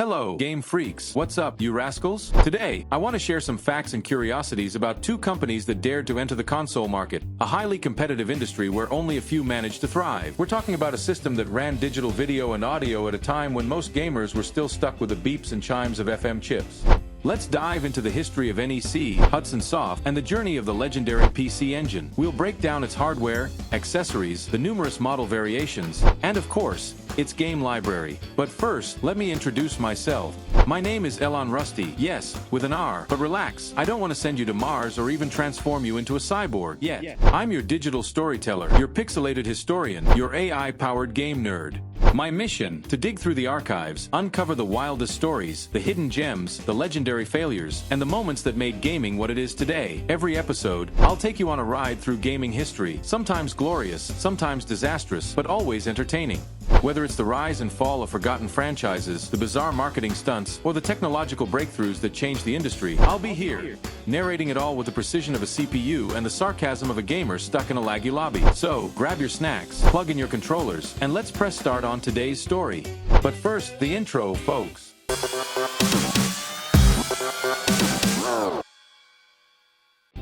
Hello, game freaks. What's up, you rascals? Today, I want to share some facts and curiosities about two companies that dared to enter the console market, a highly competitive industry where only a few managed to thrive. We're talking about a system that ran digital video and audio at a time when most gamers were still stuck with the beeps and chimes of FM chips. Let's dive into the history of NEC, Hudson Soft, and the journey of the legendary PC Engine. We'll break down its hardware, accessories, the numerous model variations, and of course, its game library. But first, let me introduce myself. My name is Elon Rusty, yes, with an R. But relax, I don't want to send you to Mars or even transform you into a cyborg yet. I'm your digital storyteller, your pixelated historian, your AI-powered game nerd. My mission, to dig through the archives, uncover the wildest stories, the hidden gems, the legendary failures, and the moments that made gaming what it is today. Every episode, I'll take you on a ride through gaming history, sometimes glorious, sometimes disastrous, but always entertaining. Whether it's the rise and fall of forgotten franchises, the bizarre marketing stunts, or the technological breakthroughs that changed the industry, I'll be here, narrating it all with the precision of a CPU and the sarcasm of a gamer stuck in a laggy lobby. So, grab your snacks, plug in your controllers, and let's press start on today's story. But first, the intro, folks.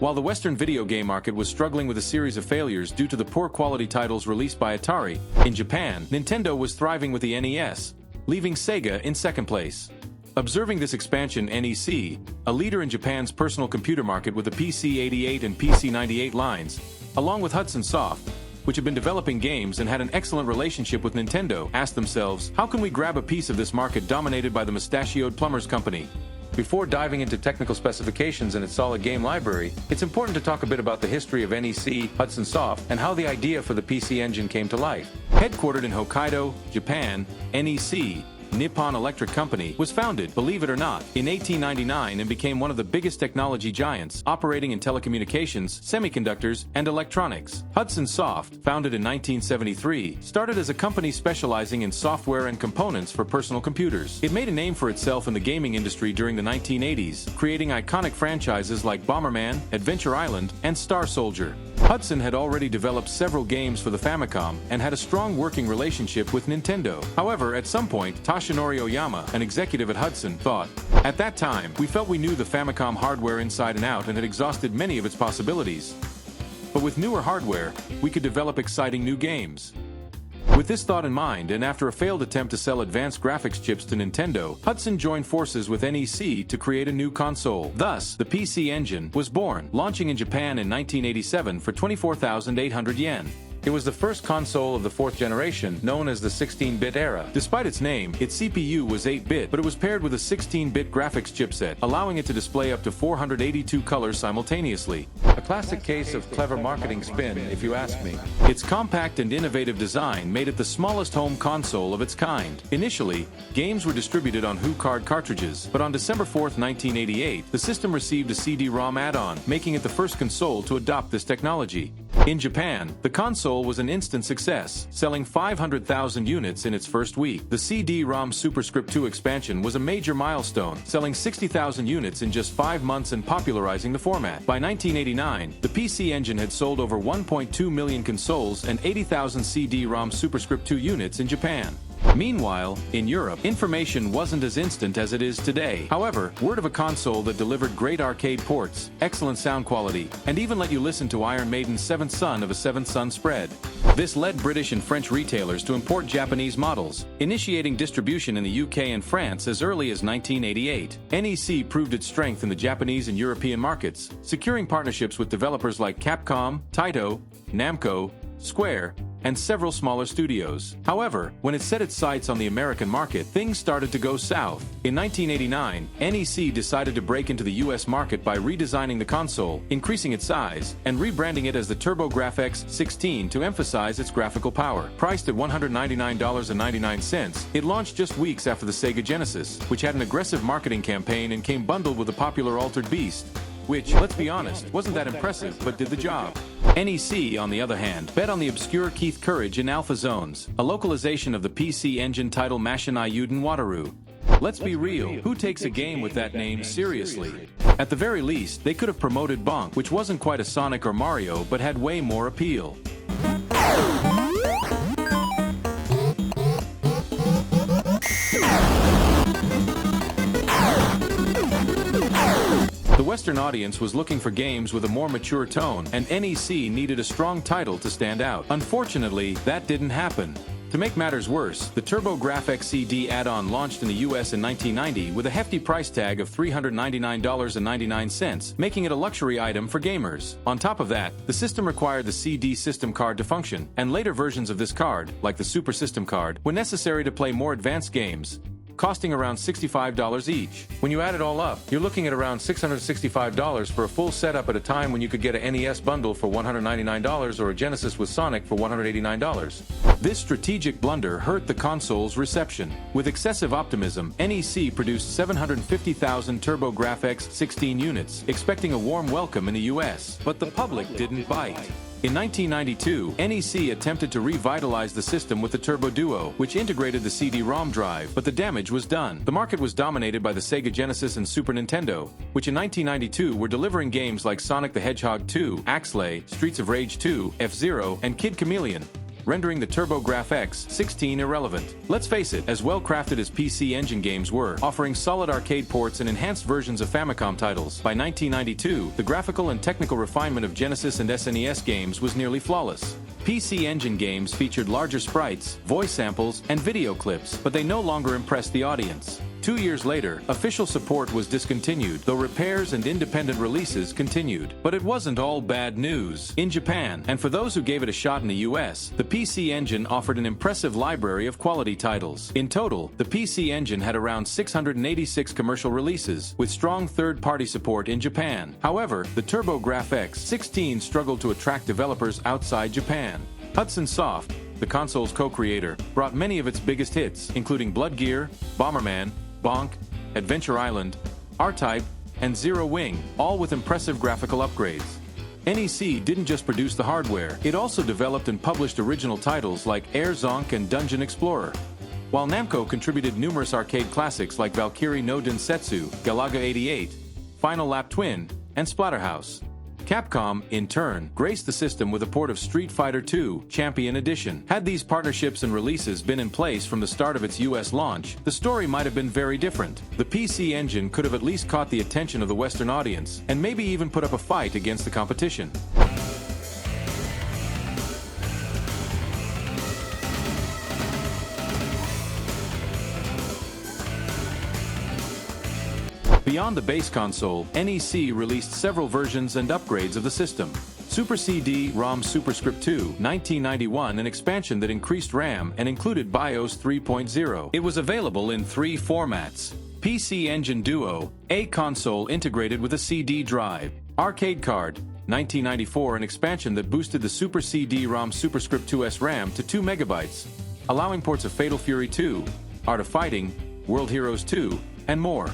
While the Western video game market was struggling with a series of failures due to the poor quality titles released by Atari, in Japan, Nintendo was thriving with the NES, leaving Sega in second place. Observing this expansion, NEC, a leader in Japan's personal computer market with the PC-88 and PC-98 lines, along with Hudson Soft, which had been developing games and had an excellent relationship with Nintendo, asked themselves, how can we grab a piece of this market dominated by the mustachioed plumbers company? Before diving into technical specifications and its solid game library, it's important to talk a bit about the history of NEC, Hudson Soft, and how the idea for the PC Engine came to life. Headquartered in Hokkaido, Japan, NEC, Nippon Electric Company, was founded, believe it or not, in 1899 and became one of the biggest technology giants, operating in telecommunications, semiconductors, and electronics. Hudson Soft, founded in 1973, started as a company specializing in software and components for personal computers. It made a name for itself in the gaming industry during the 1980s, creating iconic franchises like Bomberman, Adventure Island, and Star Soldier. Hudson had already developed several games for the Famicom and had a strong working relationship with Nintendo. However, at some point, Toshinori Oyama, an executive at Hudson, thought, "At that time, we felt we knew the Famicom hardware inside and out and had exhausted many of its possibilities. But with newer hardware, we could develop exciting new games." With this thought in mind, and after a failed attempt to sell advanced graphics chips to Nintendo, Hudson joined forces with NEC to create a new console. Thus, the PC Engine was born, launching in Japan in 1987 for 24,800 yen. It was the first console of the fourth generation, known as the 16-bit era. Despite its name, its CPU was 8-bit, but it was paired with a 16-bit graphics chipset, allowing it to display up to 482 colors simultaneously. A classic case of clever marketing spin, if you ask me. Its compact and innovative design made it the smallest home console of its kind. Initially, games were distributed on HuCard cartridges, but on December 4, 1988, the system received a CD-ROM add-on, making it the first console to adopt this technology. In Japan, the console was an instant success, selling 500,000 units in its first week. The CD-ROM Superscript 2 expansion was a major milestone, selling 60,000 units in just 5 months and popularizing the format. By 1989, the PC Engine had sold over 1.2 million consoles and 80,000 CD-ROM Superscript 2 units in Japan. Meanwhile, in Europe, information wasn't as instant as it is today. However, word of a console that delivered great arcade ports, excellent sound quality, and even let you listen to Iron Maiden's Seventh Son of a Seventh Son spread. This led British and French retailers to import Japanese models, initiating distribution in the UK and France as early as 1988. NEC proved its strength in the Japanese and European markets, securing partnerships with developers like Capcom, Taito, Namco, Square, and several smaller studios. However, when it set its sights on the American market, things started to go south. In 1989, NEC decided to break into the US market by redesigning the console, increasing its size, and rebranding it as the TurboGrafx 16 to emphasize its graphical power. Priced at $199.99, it launched just weeks after the Sega Genesis, which had an aggressive marketing campaign and came bundled with the popular Altered Beast, which, let's be honest, wasn't that impressive, but did the job. NEC, on the other hand, bet on the obscure Keith Courage in Alpha Zones, a localization of the PC Engine title Mashinai Yuden Wataru. Let's be real, who takes a game with that name seriously? At the very least, they could have promoted Bonk, which wasn't quite a Sonic or Mario, but had way more appeal. The Western audience was looking for games with a more mature tone, and NEC needed a strong title to stand out. Unfortunately, that didn't happen. To make matters worse, the TurboGrafx CD add-on launched in the US in 1990 with a hefty price tag of $399.99, making it a luxury item for gamers. On top of that, the system required the CD system card to function, and later versions of this card, like the Super System card, were necessary to play more advanced games, costing around $65 each. When you add it all up, you're looking at around $665 for a full setup at a time when you could get a NES bundle for $199 or a Genesis with Sonic for $189. This strategic blunder hurt the console's reception. With excessive optimism, NEC produced 750,000 TurboGrafx 16 units, expecting a warm welcome in the US, but the public didn't bite. In 1992, NEC attempted to revitalize the system with the Turbo Duo, which integrated the CD-ROM drive, but the damage was done. The market was dominated by the Sega Genesis and Super Nintendo, which in 1992 were delivering games like Sonic the Hedgehog 2, Axlay, Streets of Rage 2, F-Zero, and Kid Chameleon, rendering the TurboGrafx 16 irrelevant. Let's face it, as well-crafted as PC Engine games were, offering solid arcade ports and enhanced versions of Famicom titles, by 1992, the graphical and technical refinement of Genesis and SNES games was nearly flawless. PC Engine games featured larger sprites, voice samples, and video clips, but they no longer impressed the audience. 2 years later, official support was discontinued, though repairs and independent releases continued. But it wasn't all bad news. In Japan, and for those who gave it a shot in the US, the PC Engine offered an impressive library of quality titles. In total, the PC Engine had around 686 commercial releases, with strong third-party support in Japan. However, the TurboGrafx 16 struggled to attract developers outside Japan. Hudson Soft, the console's co-creator, brought many of its biggest hits, including Blood Gear, Bomberman, Bonk, Adventure Island, R-Type, and Zero Wing, all with impressive graphical upgrades. NEC didn't just produce the hardware, it also developed and published original titles like Air Zonk and Dungeon Explorer. While Namco contributed numerous arcade classics like Valkyrie no Densetsu, Galaga 88, Final Lap Twin, and Splatterhouse. Capcom, in turn, graced the system with a port of Street Fighter II Champion Edition. Had these partnerships and releases been in place from the start of its US launch, the story might have been very different. The PC Engine could have at least caught the attention of the Western audience, and maybe even put up a fight against the competition. Beyond the base console, NEC released several versions and upgrades of the system. Super CD-ROM Superscript 2, 1991, an expansion that increased RAM and included BIOS 3.0. It was available in 3 formats. PC Engine Duo, a console integrated with a CD drive. Arcade Card, 1994, an expansion that boosted the Super CD-ROM Superscript 2's RAM to 2 megabytes, allowing ports of Fatal Fury 2, Art of Fighting, World Heroes 2, and more.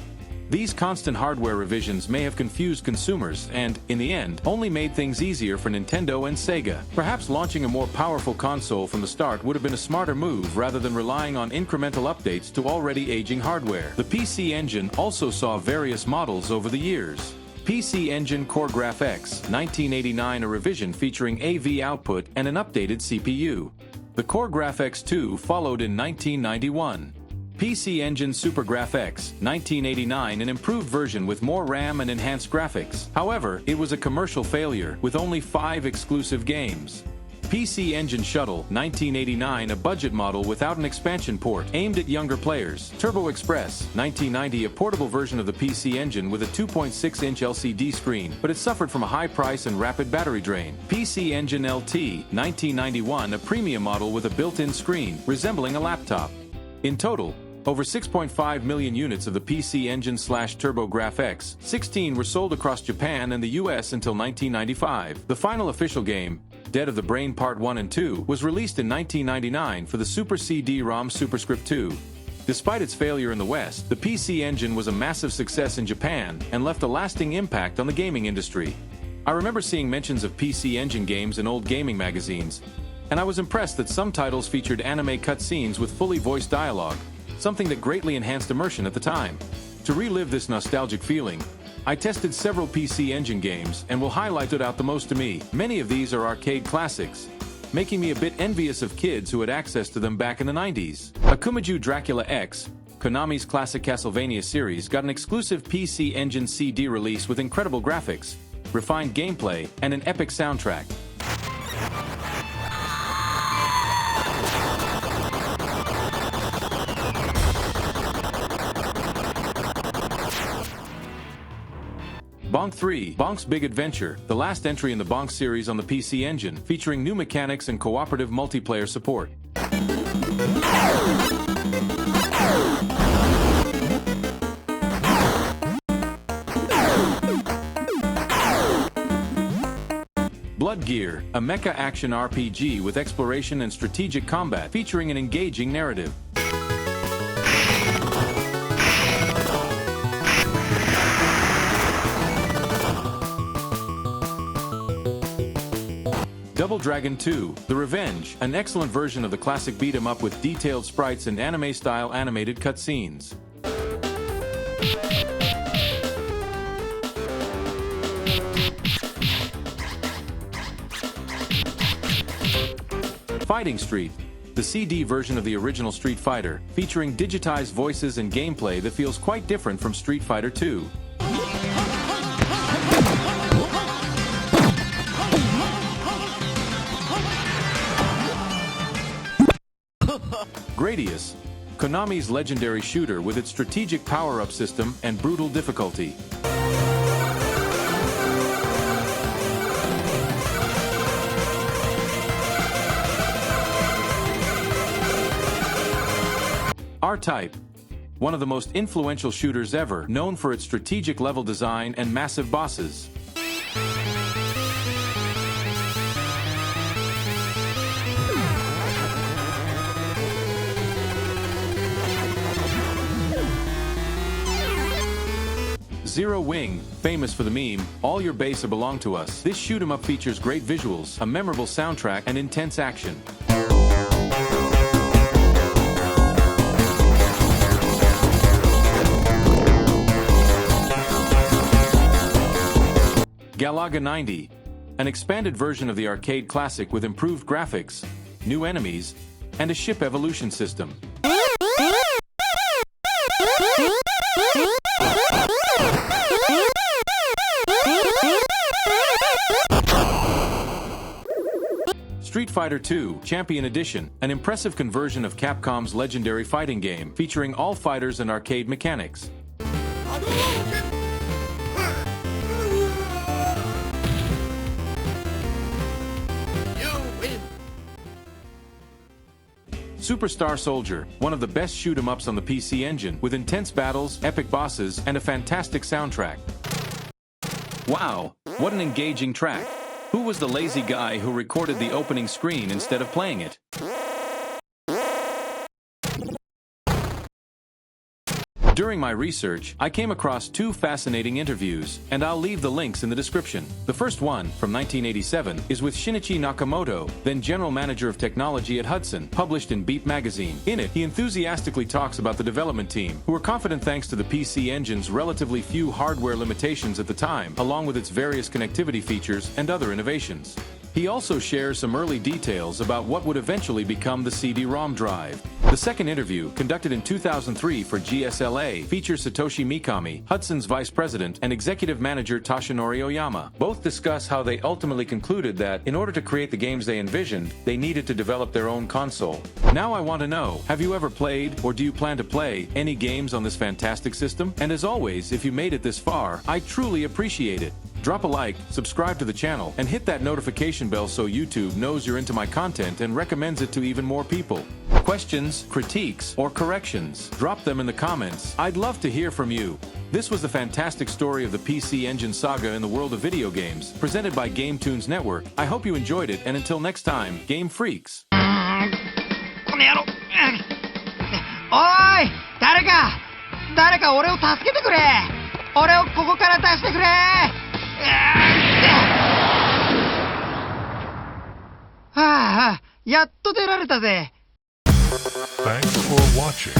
These constant hardware revisions may have confused consumers and, in the end, only made things easier for Nintendo and Sega. Perhaps launching a more powerful console from the start would have been a smarter move rather than relying on incremental updates to already aging hardware. The PC Engine also saw various models over the years. PC Engine CoreGrafx, 1989, a revision featuring AV output and an updated CPU. The CoreGrafx 2 followed in 1991. PC Engine SuperGrafx, 1989, an improved version with more RAM and enhanced graphics. However, it was a commercial failure, with only 5 exclusive games. PC Engine Shuttle, 1989, a budget model without an expansion port, aimed at younger players. Turbo Express, 1990, a portable version of the PC Engine with a 2.6-inch LCD screen, but it suffered from a high price and rapid battery drain. PC Engine LT, 1991, a premium model with a built-in screen, resembling a laptop. In total, over 6.5 million units of the PC Engine/TurboGrafx 16 were sold across Japan and the US until 1995. The final official game, Dead of the Brain Part 1 and 2, was released in 1999 for the Super CD-ROM Superscript 2. Despite its failure in the West, the PC Engine was a massive success in Japan and left a lasting impact on the gaming industry. I remember seeing mentions of PC Engine games in old gaming magazines, and I was impressed that some titles featured anime cutscenes with fully voiced dialogue, something that greatly enhanced immersion at the time. To relive this nostalgic feeling, I tested several PC Engine games and will highlight what stood out the most to me. Many of these are arcade classics, making me a bit envious of kids who had access to them back in the 90s. Akumaju Dracula X, Konami's classic Castlevania series got an exclusive PC Engine CD release with incredible graphics, refined gameplay, and an epic soundtrack. Bonk 3, Bonk's Big Adventure, the last entry in the Bonk series on the PC Engine, featuring new mechanics and cooperative multiplayer support. Blood Gear, a mecha action RPG with exploration and strategic combat featuring an engaging narrative. Double Dragon 2, The Revenge, an excellent version of the classic beat-em-up with detailed sprites and anime-style animated cutscenes. Fighting Street, the CD version of the original Street Fighter, featuring digitized voices and gameplay that feels quite different from Street Fighter 2. Gradius, Konami's legendary shooter with its strategic power-up system and brutal difficulty. R-Type, one of the most influential shooters ever, known for its strategic level design and massive bosses. Zero Wing, famous for the meme, "All your base belong to us." This shoot-'em-up features great visuals, a memorable soundtrack, and intense action. Galaga 90, an expanded version of the arcade classic with improved graphics, new enemies, and a ship evolution system. Street Fighter II Champion Edition, an impressive conversion of Capcom's legendary fighting game, featuring all fighters and arcade mechanics. Superstar Soldier, one of the best shoot-'em-ups on the PC Engine, with intense battles, epic bosses, and a fantastic soundtrack. Wow, what an engaging track! Who was the lazy guy who recorded the opening screen instead of playing it? During my research, I came across two fascinating interviews, and I'll leave the links in the description. The first one, from 1987, is with Shinichi Nakamoto, then General Manager of Technology at Hudson, published in Beat magazine. In it, he enthusiastically talks about the development team, who were confident thanks to the PC Engine's relatively few hardware limitations at the time, along with its various connectivity features and other innovations. He also shares some early details about what would eventually become the CD-ROM drive. The second interview, conducted in 2003 for GSLA, features Satoshi Mikami, Hudson's vice president, and executive manager Toshinori Oyama. Both discuss how they ultimately concluded that, in order to create the games they envisioned, they needed to develop their own console. Now I want to know, have you ever played, or do you plan to play, any games on this fantastic system? And as always, if you made it this far, I truly appreciate it. Drop a like, subscribe to the channel, and hit that notification bell so YouTube knows you're into my content and recommends it to even more people. Questions, critiques, or corrections? Drop them in the comments. I'd love to hear from you. This was the fantastic story of the PC Engine saga in the world of video games, presented by GameToons Network. I hope you enjoyed it, and until next time, Game Freaks. この野郎。おい、誰か俺を助けてくれ。俺をここから出してくれ。はあ、やっと出られたぜ。Thanks for watching.